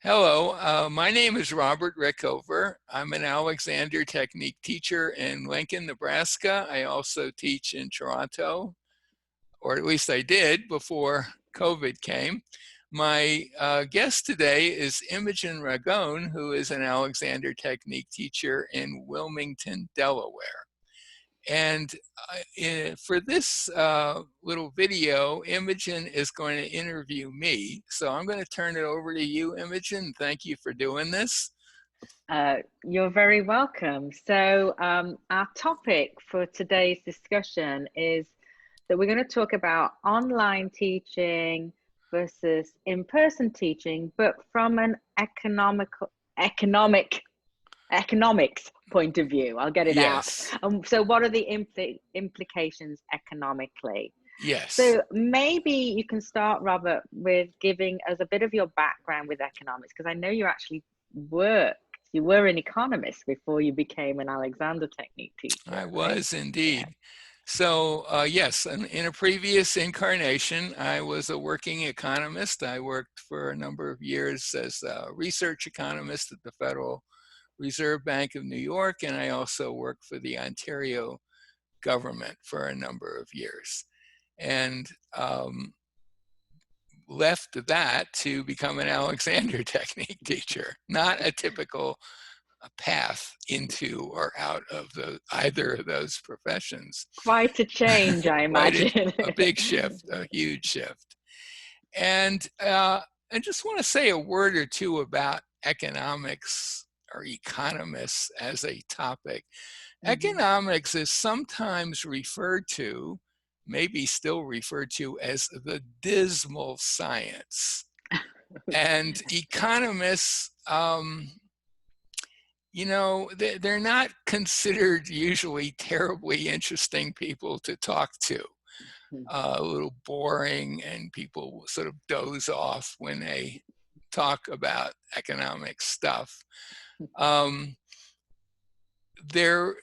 Hello, my name is Robert Rickover. I'm an Alexander Technique teacher in Lincoln, Nebraska. I also teach in Toronto, or at least I did before COVID came. My guest today is Imogen Ragone, who is an Alexander Technique teacher in Wilmington, Delaware. And for this little video, Imogen is going to interview me. So I'm going to turn it over to you, Imogen. Thank you for doing this. You're very welcome. So our topic for today's discussion is that we're going to talk about online teaching versus in-person teaching, but from an economics point of view. I'll get it Yes. out. So what are the implications economically? Yes. So maybe you can start, Robert, with giving us a bit of your background with economics, because I know you actually were an economist before you became an Alexander Technique teacher. I was indeed. Yeah. So yes, in a previous incarnation, I was a working economist. I worked for a number of years as a research economist at the Federal Reserve Bank of New York, and I also worked for the Ontario government for a number of years, and left that to become an Alexander Technique teacher. Not a typical path into or out of either of those professions. Quite a change, I imagine. a big shift, a huge shift. And I just want to say a word or two about economics or economists as a topic. Mm-hmm. Economics is sometimes referred to, maybe still referred to, as the dismal science. And economists, you know, they're not considered usually terribly interesting people to talk to. A little boring, and people sort of doze off when they talk about economic stuff. There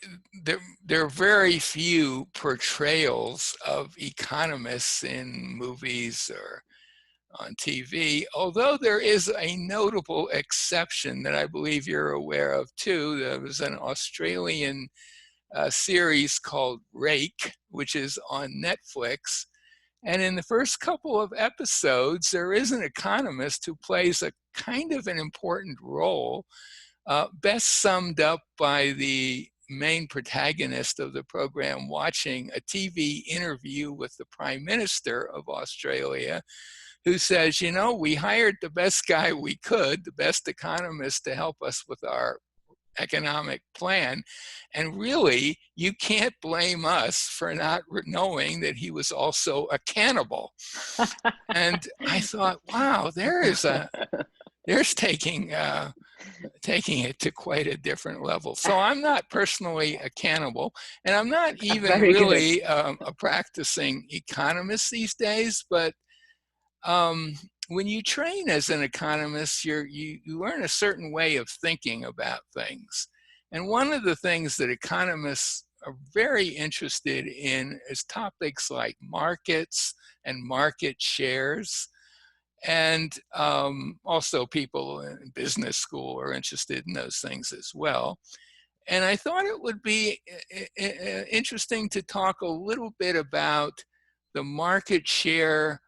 are very few portrayals of economists in movies or on TV, although there is a notable exception that I believe you're aware of too. There was an Australian series called Rake, which is on Netflix. And in the first couple of episodes, there is an economist who plays a kind of an important role, best summed up by the main protagonist of the program watching a TV interview with the Prime Minister of Australia, who says, you know, we hired the best guy we could, the best economist, to help us with our economic plan. And really, you can't blame us for not knowing that he was also a cannibal. And I thought, wow, there's taking it to quite a different level. So I'm not personally a cannibal, and I'm not even really a practicing economist these days, but when you train as an economist, you learn a certain way of thinking about things. And one of the things that economists are very interested in is topics like markets and market shares. And also people in business school are interested in those things as well. And I thought it would be interesting to talk a little bit about the market share.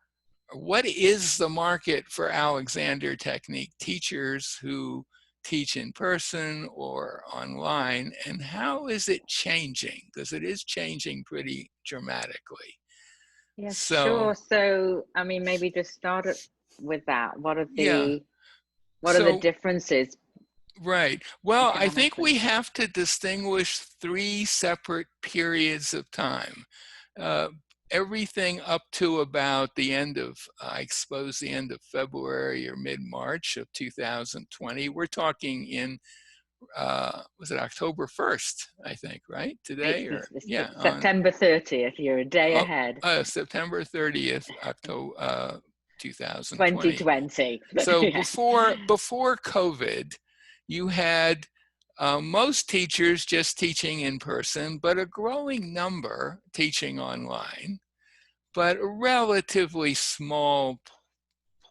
What is the market for Alexander Technique teachers who teach in person or online, and how is it changing? Because it is changing pretty dramatically. Yes, sure. So, I mean, maybe just start with that. What are the differences? Right. Well, I think we have to distinguish three separate periods of time. Everything up to about the end of, I suppose, the end of February or mid-March of 2020. We're talking in, was it October 1st, I think, right? Today? Yeah. September 30th, you're a day ahead. September 30th, October 2020. 2020. So before COVID, you had most teachers just teaching in person, but a growing number teaching online, but a relatively small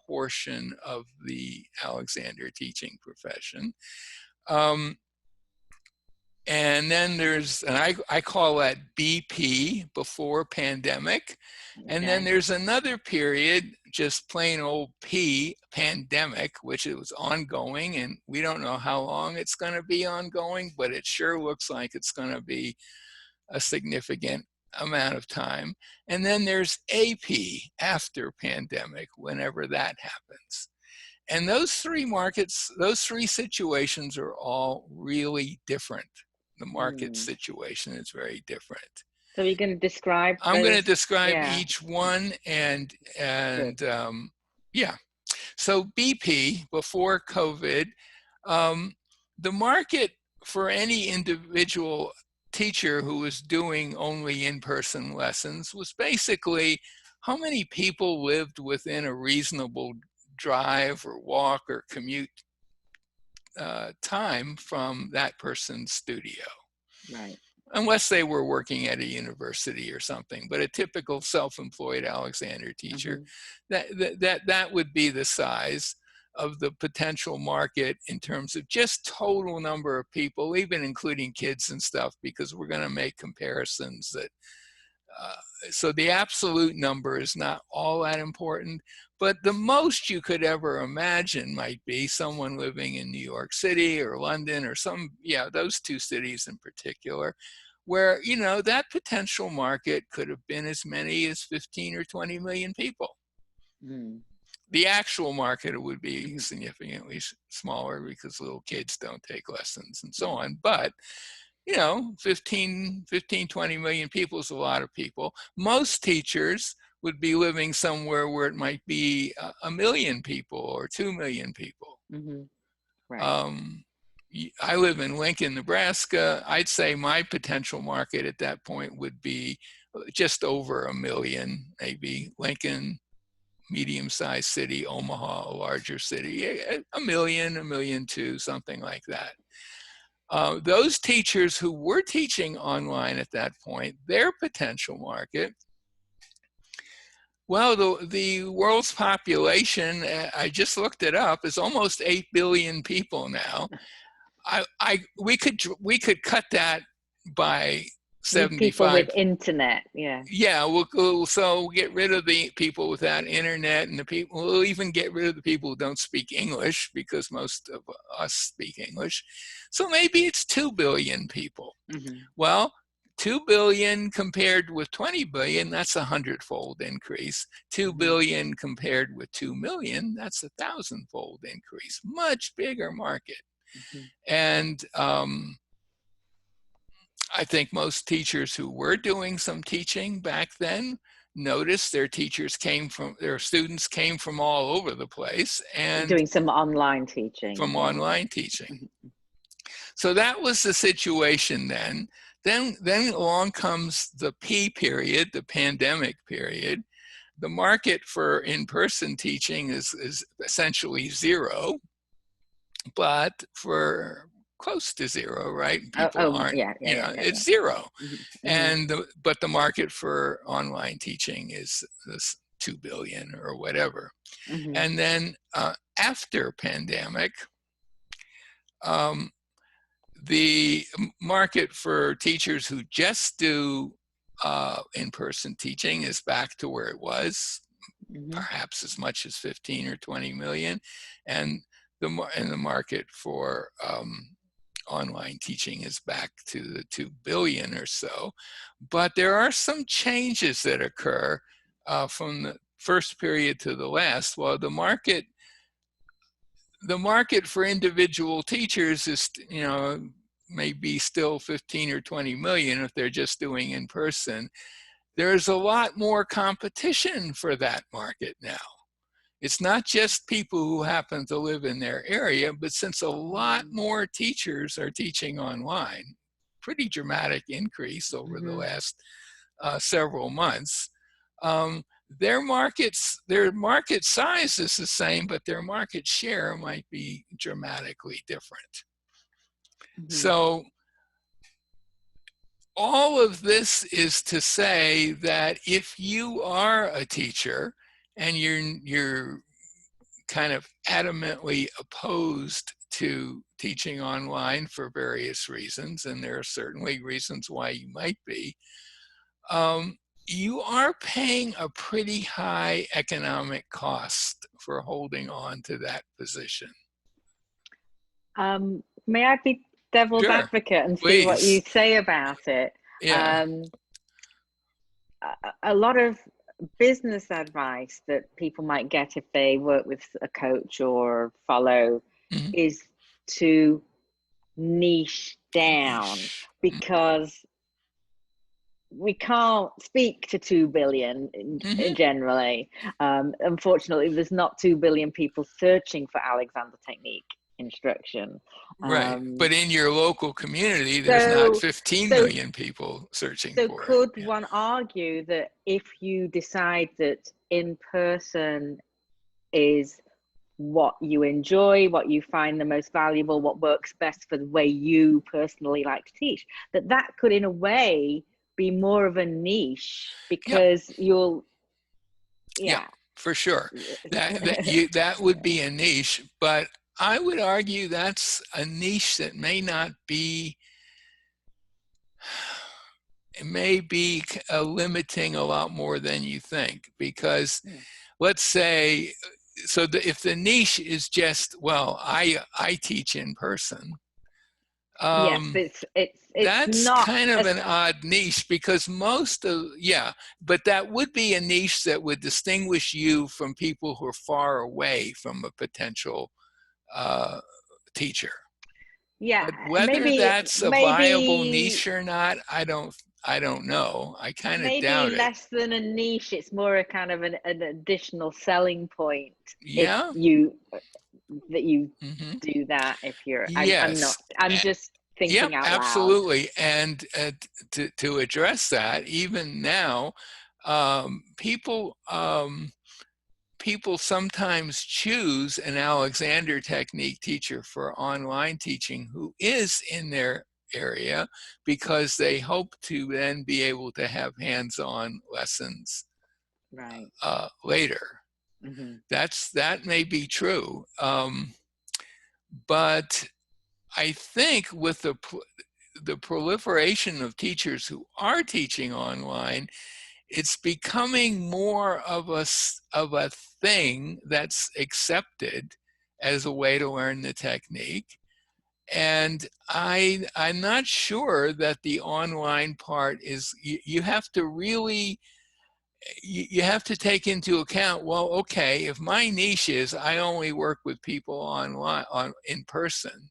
portion of the Alexander teaching profession. And then there's, and I call that BP, before pandemic. And then Okay. there's another period, just plain old P, pandemic, which it was ongoing, and we don't know how long it's going to be ongoing, but it sure looks like it's going to be a significant amount of time. And then there's AP, after pandemic, whenever that happens. And those three markets, those three situations are all really different. The market Mm. situation is very different. So you're going to describe I'm going to those? describe Yeah. each one, and Good. yeah. So BP, before COVID, um, the market for any individual teacher who was doing only in-person lessons was basically how many people lived within a reasonable drive or walk or commute time from that person's studio, Right. unless they were working at a university or something. But a typical self-employed Alexander teacher, that would be the size of the potential market in terms of just total number of people, even including kids and stuff, because we're going to make comparisons that so the absolute number is not all that important, but the most you could ever imagine might be someone living in New York City or London or some, yeah, those two cities in particular, where, you know, that potential market could have been as many as 15 or 20 million people. Mm. The actual market would be significantly smaller because little kids don't take lessons and so on. But you know, 20 million people is a lot of people. Most teachers would be living somewhere where it might be a million people or 2 million people. Right. I live in Lincoln, Nebraska. I'd say my potential market at that point would be just over a million, maybe. Lincoln, medium-sized city, Omaha, a larger city, a million two, something like that. Those teachers who were teaching online at that point, their potential market, well, the world's population, I just looked it up, is almost 8 billion people now. We could cut that by With people with 75. internet, yeah. Yeah, we'll get rid of the people without internet, and we'll even get rid of the people who don't speak English, because most of us speak English. So maybe it's 2 billion people. Well, 2 billion compared with 20 billion, that's a 100-fold increase. 2 billion compared with 2 million, that's a 1,000-fold increase. Much bigger market. And I think most teachers who were doing some teaching back then noticed their students came from all over the place, and Doing some online teaching. from Yeah. online teaching. So that was the situation then. Then along comes the P period, the pandemic period. The market for in-person teaching is essentially zero, but for close to zero, right? People aren't, Yeah, you know, yeah. it's zero. Mm-hmm. But the market for online teaching is this 2 billion or whatever. And then after pandemic, the market for teachers who just do in-person teaching is back to where it was, perhaps as much as 15 or 20 million. And the market for online teaching is back to the 2 billion or so. But there are some changes that occur from the first period to the last. Well, the market for individual teachers is, you know, maybe still 15 or 20 million if they're just doing in person. There's a lot more competition for that market now. It's not just people who happen to live in their area, but since a lot more teachers are teaching online, pretty dramatic increase over the last several months. Their market size is the same, but their market share might be dramatically different. So all of this is to say that if you are a teacher and you're kind of adamantly opposed to teaching online for various reasons, and there are certainly reasons why you might be, you are paying a pretty high economic cost for holding on to that position. May I be devil's Sure, advocate and see what you please. say about it? Yeah. Um, a lot of business advice that people might get if they work with a coach or follow Mhm. is to niche down, Niche. because we can't speak to 2 billion Mm-hmm. generally. Unfortunately, there's not 2 billion people searching for Alexander Technique instruction. Right. But in your local community, there's not So, 15 so, million people searching so for it. could Yeah. one argue that if you decide that in person is what you enjoy, what you find the most valuable, what works best for the way you personally like to teach, that that could in a way be more of a niche, Yep. because you'll, Yep. yeah. For sure. That would be a niche, but I would argue that's a niche that may not be, it may be limiting a lot more than you think, because let's say, so if the niche is just, well, I teach in person, Yes, it's that's not kind of a, an odd niche, because yeah, but that would be a niche that would distinguish you from people who are far away from a potential uh, teacher. yeah, But whether maybe that's a viable maybe niche or not, I don't know. I kind of maybe doubt it. less than a niche. It's more a kind of an additional selling point if Yeah. you that you Hmm. do that. If you're, I'm not, Yes. I'm just Yep, thinking out loud. absolutely. And to address that, even now, people people sometimes choose an Alexander Technique teacher for online teaching who is in their area, because they hope to then be able to have hands-on lessons Right. later. Hmm. That may be true, but I think with the proliferation of teachers who are teaching online, it's becoming more of a thing that's accepted as a way to learn the technique. And I'm not sure that the online part is, you have to really, you have to take into account, well, okay, if my niche is I only work with people online, in person,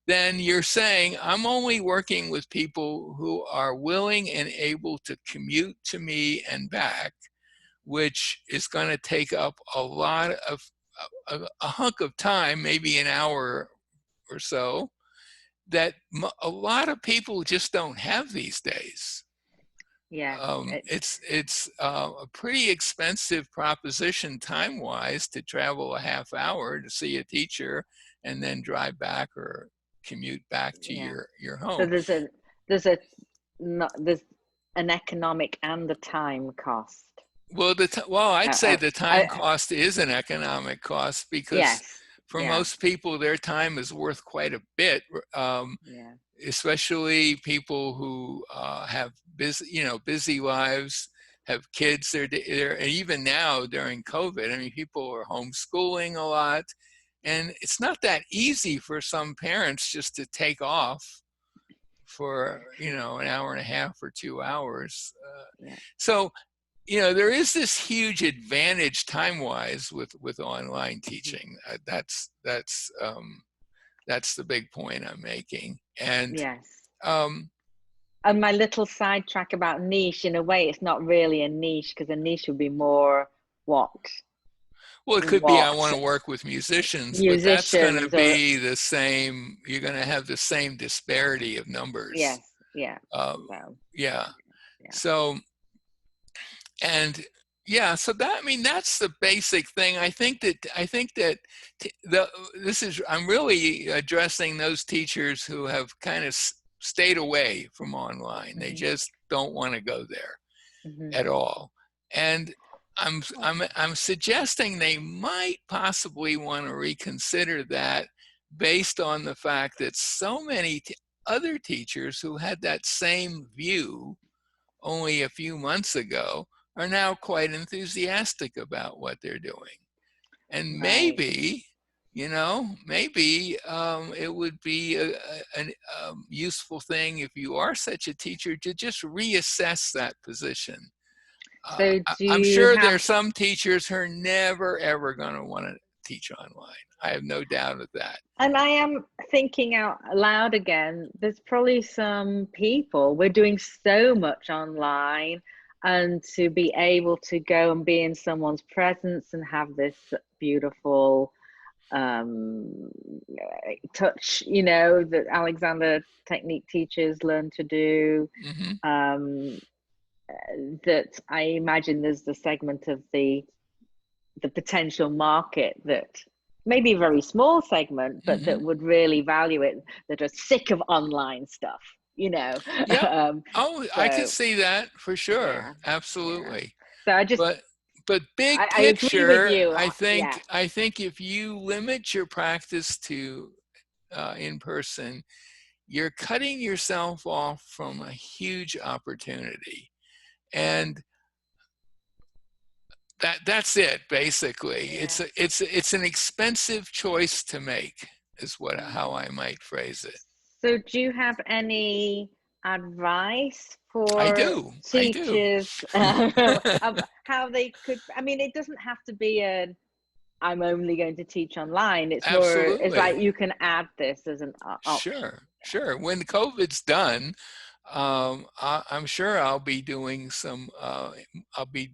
then you're saying I'm only working with people who are willing and able to commute to me and back, which is going to take up a lot of a hunk of time, maybe an hour or so, that a lot of people just don't have these days. Yes. It's a pretty expensive proposition time-wise to travel a half hour to see a teacher and then drive back or commute back to Yeah. your So home. there's a not there's an economic and a time cost. Well, I'd say the time I cost is an economic cost, because yes. for Yeah. most people, their time is worth quite a bit, Yeah. especially people who have busy lives, have kids. And even now during COVID, I mean, people are homeschooling a lot, and it's not that easy for some parents just to take off for an hour and a half or 2 hours. Yeah. So there is this huge advantage time-wise with online teaching. That's the big point I'm making. And Yes. um, And my little sidetrack about niche, in a way, it's not really a niche, because a niche would be more what well, it could be I what want to work with musicians, but that's going to musicians or be the same. You're going to have the same disparity of numbers. yes, yeah. Um, So yeah. yeah. So and yeah, so that, I mean, that's the basic thing. I think that I'm really addressing those teachers who have kind of stayed away from online. They Hmm. just don't want to go there Hmm. at all. And I'm suggesting they might possibly want to reconsider that based on the fact that so many other teachers who had that same view only a few months ago are now quite enthusiastic about what they're doing. And Right. maybe, maybe it would be a useful thing if you are such a teacher to just reassess that position. So do I'm you sure have, there's some teachers who are never ever going to want to teach online. I have no doubt of that. and I am thinking out loud again, there's probably some people, we're doing so much online, and to be able to go and be in someone's presence and have this beautiful um touch, that Alexander technique teachers learn to do, Hmm. um that I imagine there's the segment of the potential market that maybe a very small segment, but Hmm. that would really value it, that are sick of online stuff, Yep. um, Oh, I could so see that for sure. yeah, yeah. Absolutely. So I just, But but big I agree with picture, you. I Yeah. think I think if you limit your practice to in person, you're cutting yourself off from a huge opportunity. And that's it basically. Yeah. It's an expensive choice to make is what how Mm. I might phrase it. So do you have any advice I for do. I do. teachers of how they could, I mean, it doesn't have to be a I'm only going to teach online. It's more, it's like Absolutely. you can add this as an option. Sure. Sure. When COVID's done, I'm sure I'll be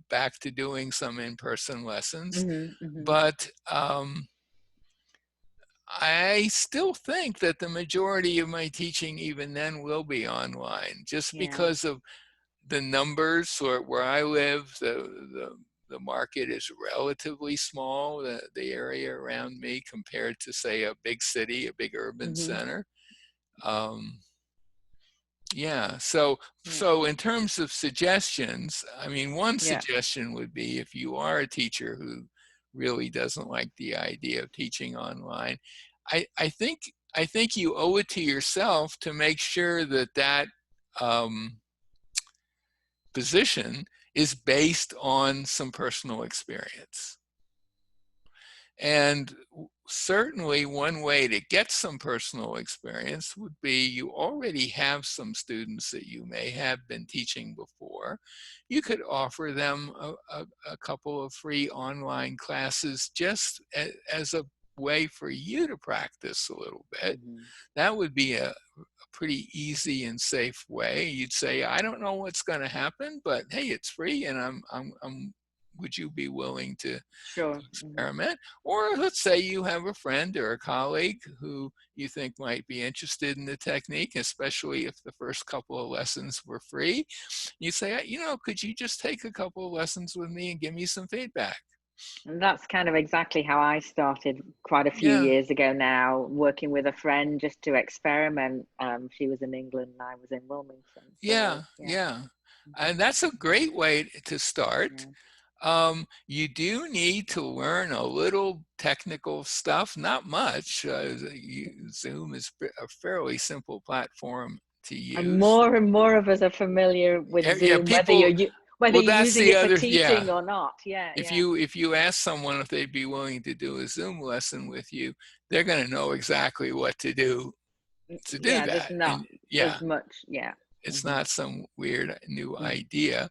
back to doing some in-person lessons, Hmm. but I still think that the majority of my teaching even then will be online, just Yeah. because of the numbers. Or where I live, the market is relatively small, the area around me, compared to, say, a big city, a big urban Hmm. center. Um, yeah, so Yeah. in terms of suggestions, I mean, one Yeah. suggestion would be, if you are a teacher who really doesn't like the idea of teaching online, I think you owe it to yourself to make sure that um, position is based on some personal experience. And certainly one way to get some personal experience would be, you already have some students that you may have been teaching before. You could offer them a couple of free online classes, just as a way for you to practice a little bit. Hmm. That would be a pretty easy and safe way. You'd say, I don't know what's going to happen, but hey, it's free, and would you be willing to Sure. Hmm. experiment? Or let's say you have a friend or a colleague who you think might be interested in the technique, especially if the first couple of lessons were free. You say, could you just take a couple of lessons with me and give me some feedback? And that's kind of exactly how I started quite a few Yeah, years ago now, working with a friend just to experiment. She was in England and I was in Wilmington. yeah, So yeah. yeah. Hmm. And that's a great way to start. Yeah. You do need to learn a little technical stuff, not much. Zoom is a fairly simple platform to use. And more of us are familiar with Yeah, Zoom, people. whether Well, you're that's using the it for other. Yeah, teaching or not. Yeah, if yeah. you ask someone if they'd be willing to do a Zoom lesson with you, they're going to know exactly what to do Yeah, there's that. not And yeah, as much. Yeah. it's Hmm. not some weird new Mm. idea.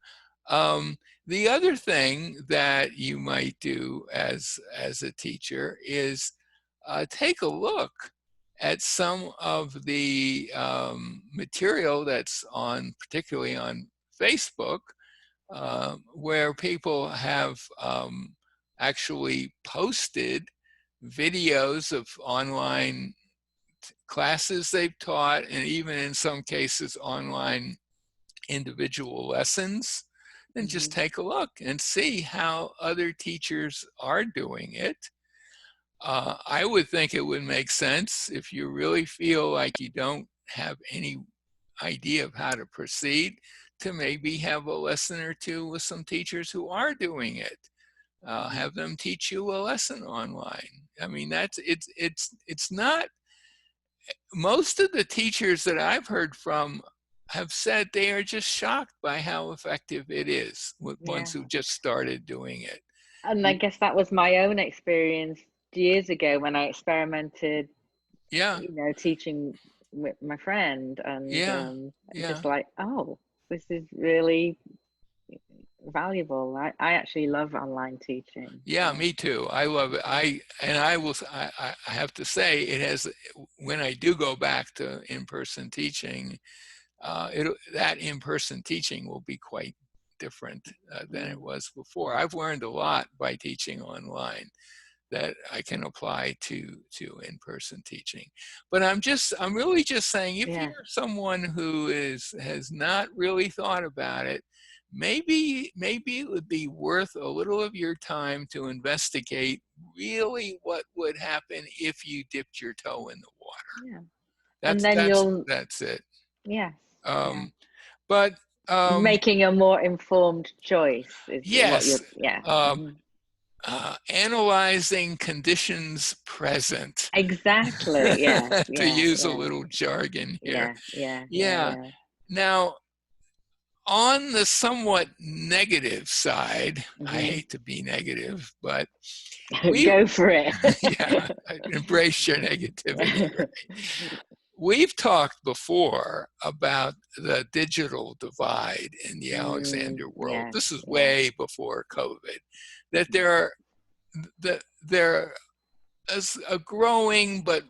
The other thing that you might do as a teacher is take a look at some of the material that's particularly on Facebook, where people have actually posted videos of online classes they've taught, and even in some cases online individual lessons. And just Hmm. take a look and see how other teachers are doing it. I would think it would make sense, if you really feel like you don't have any idea of how to proceed, to maybe have a lesson or two with some teachers who are doing it. Have them teach you a lesson online. I mean, it's not, most of the teachers that I've heard from have said they are just shocked by how effective it is with Yeah. ones who just started doing it. And I guess that was my own experience years ago when I experimented, Yeah, teaching with my friend, and yeah, yeah, just like, oh, this is really valuable. I actually love online teaching. yeah. So Me too. I love it. I have to say it has. When I do go back to in-person teaching, that in-person teaching will be quite different than it mm, was before. I've learned a lot by teaching online that I can apply to in-person teaching. But I'm really just saying, if yeah. you're someone who has not really thought about it, maybe it would be worth a little of your time to investigate really what would happen if you dipped your toe in the water. Yeah. And That's then that's you'll, that's it. yes, yeah. Um, but Making a more informed choice is what yes, you're, yeah. uh, Hmm. analyzing conditions present, Exactly. Yes. to Yeah. use a Yeah. little jargon here. Yeah. Yeah. Yeah. Yeah. Yeah. Now, on the somewhat negative side, I Hmm. hate to be negative, but we, Go for it. yeah, embrace your negativity. We've talked before about the digital divide in the Alexander world. Yes. This is Yeah. way before COVID, that Mhm. there is a growing but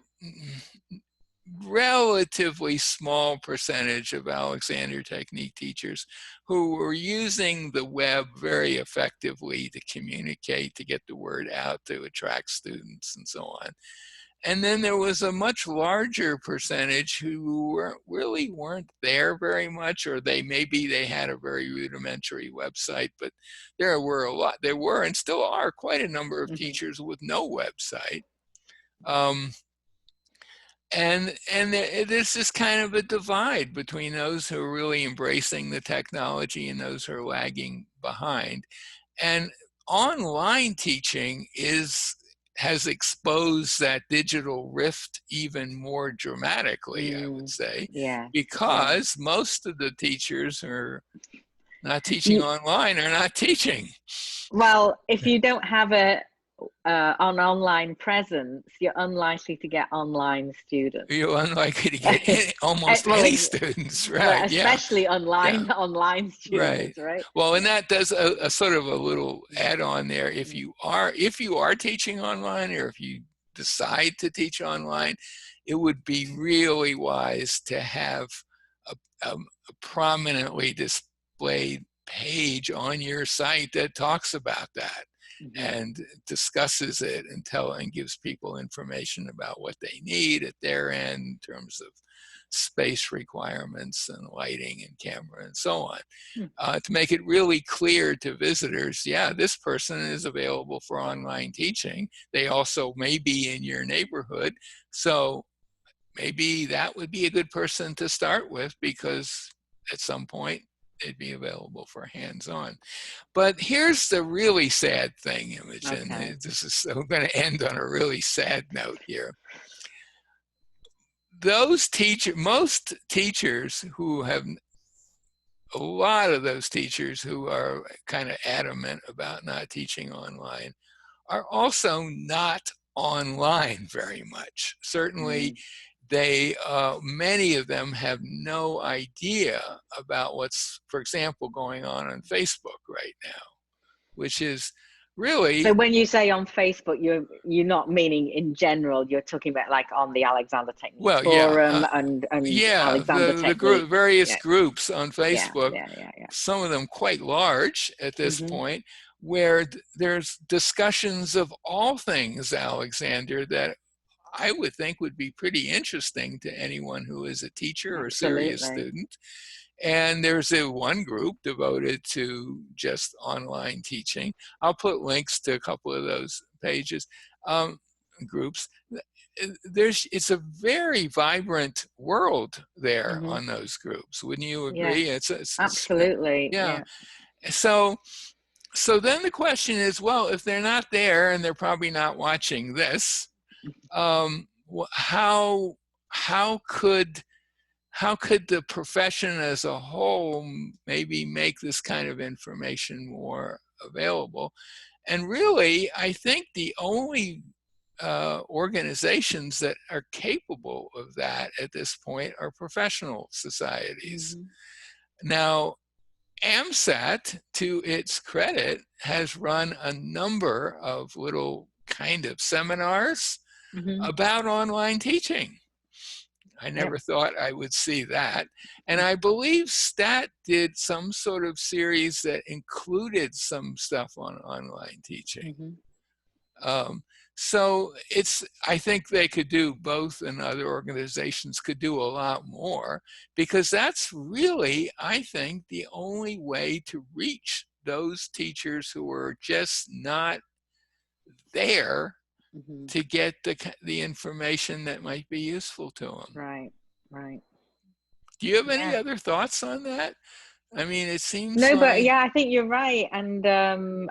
relatively small percentage of Alexander Technique teachers who were using the web very effectively to communicate, to get the word out, to attract students, and so on. And then there was a much larger percentage who really weren't there very much, or maybe they had a very rudimentary website, but there were and still are quite a number of Mhm. teachers with no website. Um, and there's this kind of a divide between those who are really embracing the technology and those who are lagging behind. And online teaching has exposed that digital rift even more dramatically, I would say, Yes. Yeah. because most of the teachers who are not teaching You, online are not teaching. well, if you don't have an online presence, you're unlikely to get online students. You're unlikely to get almost Well, any students, well, right? Yeah, especially yeah. online Right. students, right? Well, and Yeah. that does a sort of a little add on there. Mm, If you are teaching online, or if you decide to teach online, it would be really wise to have a, a prominently displayed page on your site that talks about that mhm, and discusses it and gives people information about what they need at their end in terms of space requirements and lighting and camera and so on, mm. to make it really clear to visitors, yeah, this person is available for online teaching. They also may be in your neighborhood, so maybe that would be a good person to start with, because at some point they'd be available for hands-on. But here's the really sad thing, Imogen. Okay. I'm going to end on a really sad note here. Most teachers who have, a lot of those teachers who are kind of adamant about not teaching online are also not online very much. Certainly, Mm. many of them have no idea about what's, for example, going on Facebook right now, which is So really, when you say on Facebook, you're not meaning in general. You're talking about like on the Alexander Technique well, yeah, forum and yeah, Alexander Technique. various Yeah. groups on Yeah. Facebook, Yeah. Yeah. Yeah. some of them quite large at this Hmm. point, where there's discussions of all things Alexander that I would think would be pretty interesting to anyone who is a teacher or serious Absolutely. student. And there's one group devoted to just online teaching. I'll put links to a couple of those pages. Um, groups, it's a very vibrant world there Hmm. on those groups. Wouldn't you Yes, agree? absolutely. Yeah. Yeah. So then the question is, well, if they're not there and they're probably not watching this, how how could how could the profession as a whole maybe make this kind of information more available? And really, I think the only organizations that are capable of that at this point are professional societies. Hmm. Now, AMSAT, to its credit, has run a number of little kind of seminars Hmm. about online teaching. I Yep. never thought I would see that. And I believe STAT did some sort of series that included some stuff on online teaching. Hmm. Um, so I think they could do both, and other organizations could do a lot more, because that's really, I think, the only way to reach those teachers who are just not there Hmm. to get the information that might be useful to them. Right. Right. Do you have any Yeah. other thoughts on that? I mean, it seems No, but like, yeah, I think you're right, and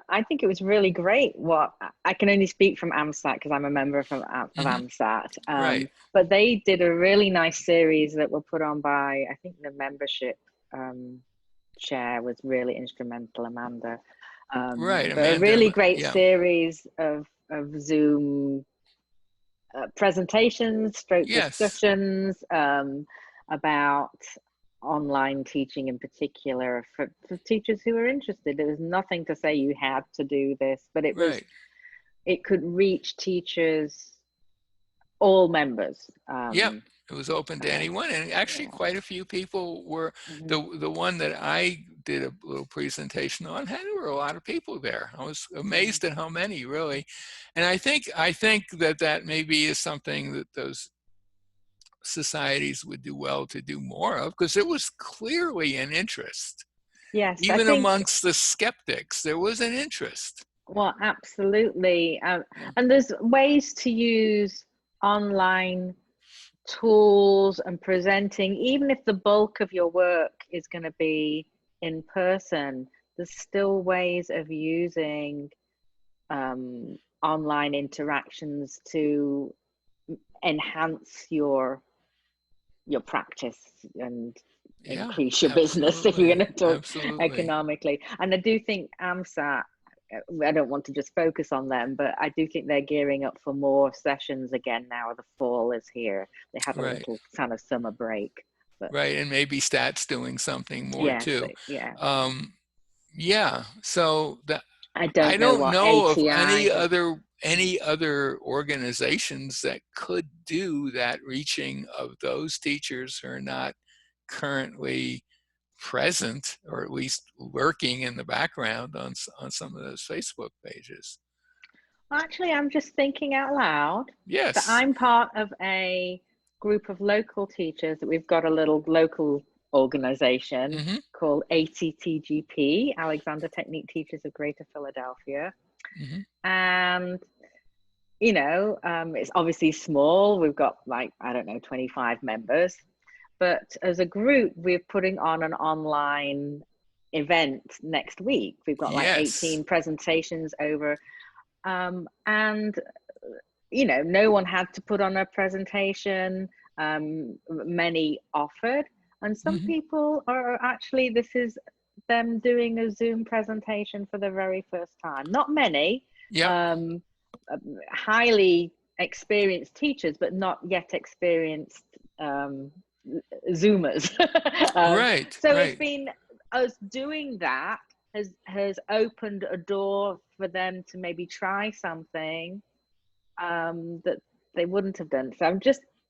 I think it was really great. What I can only speak from AMSAT because I'm a member of mhm, AMSAT, right, but they did a really nice series that were put on by, I think, the membership um, chair was really instrumental, Amanda. right, But a Amanda, really great yeah, series of Zoom presentations, stroke yes, discussions about online teaching in particular for teachers who are interested. There was nothing to say you had to do this, but right. it could reach teachers, all members. Yep, it was open to Uh, anyone, and actually yeah. quite a few people were. Hmm. The one that I did a little presentation on, had there were a lot of people there. I was Yeah. amazed at how many, really. And I think that maybe is something that those societies would do well to do more of, because there was clearly an interest. Yes, I Even think. amongst the skeptics, there was an interest. Well, absolutely. Yeah. And there's ways to use online tools and presenting, even if the bulk of your work is going to be in person, there's still ways of using online interactions to enhance your practice and Yeah, increase your business if you're absolutely, going to talk absolutely. economically. And I do think AMSAT, I don't want to just focus on them, but I do think they're gearing up for more sessions again now the fall is here. They had a Right, little kind of summer break, but right, and maybe Stat's doing something more yes, too. yeah. Um, yeah, so that I I don't know don't what know of ATI has. any other organizations that could do that reaching of those teachers who are not currently present, or at least lurking in the background on some of those Facebook pages. Actually, I'm just thinking out loud that Yes. I'm part of a group of local teachers that we've got a little local organization Mm-hmm. called ATTGP, Alexander Technique Teachers of Greater Philadelphia. Mm-hmm. And, it's obviously small. We've got like, I don't know, 25 members. But as a group, we're putting on an online event next week. We've got like Yes. 18 presentations over and no one had to put on a presentation. Many offered, and some Mm-hmm. people are actually, this is them doing a Zoom presentation for the very first time. Not many, Yep. um, highly experienced teachers, but not yet experienced Zoomers. Right. So it's Right. been us doing that has opened a door for them to maybe try something that they wouldn't have done. So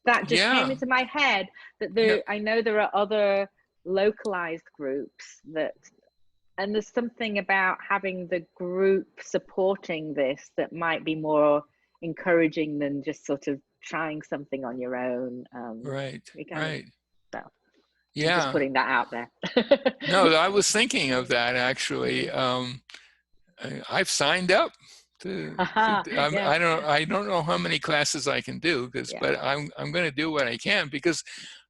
that just came Yeah. into my head that Yep. I know there are other localized groups and there's something about having the group supporting this that might be more encouraging than just sort of trying something on your own. Right. We kind of, Right. so I'm just Yeah. putting that out there. No, I was thinking of that actually. I've signed up. Yeah, I don't know how many classes I can do, yeah. but I'm going to do what I can, because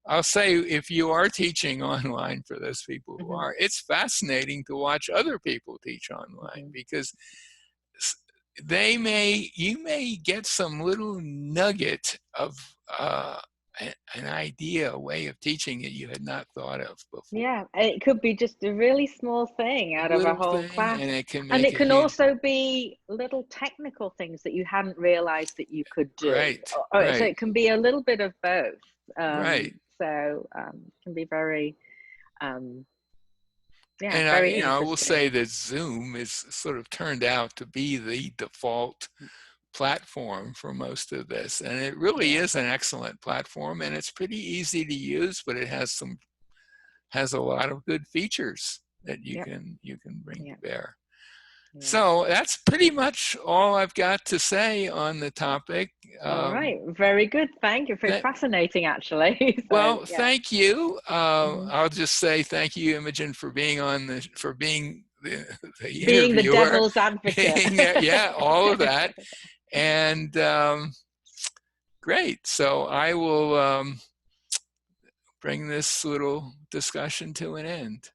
I'll say, if you are teaching online, for those people who Hmm. are, it's fascinating to watch other people teach online, Hmm. because you may get some little nugget of an idea, a way of teaching that you had not thought of before. Yeah, it could be just a really small thing A out of a little whole thing, class. and it can And make it a can huge. also be little technical things that you hadn't realized that you could do. Right, So right, it can be a little bit of both. right. It can be very, um, yeah, And very I will say interesting. that Zoom is sort of turned out to be the default platform for most of this, and it really Yeah, is an excellent platform, and it's pretty easy to use, but it has a lot of good features that yep, you can bring to yeah, bear. yeah. So that's pretty much all I've got to say on the topic. All Um, right, very good. Thank you. Very that, fascinating, actually. So well, yeah. thank you. Hmm. I'll just say thank you, Imogen, for being for being the Being the interviewer, devil's advocate. being, yeah, all of that. And great. So I will bring this little discussion to an end.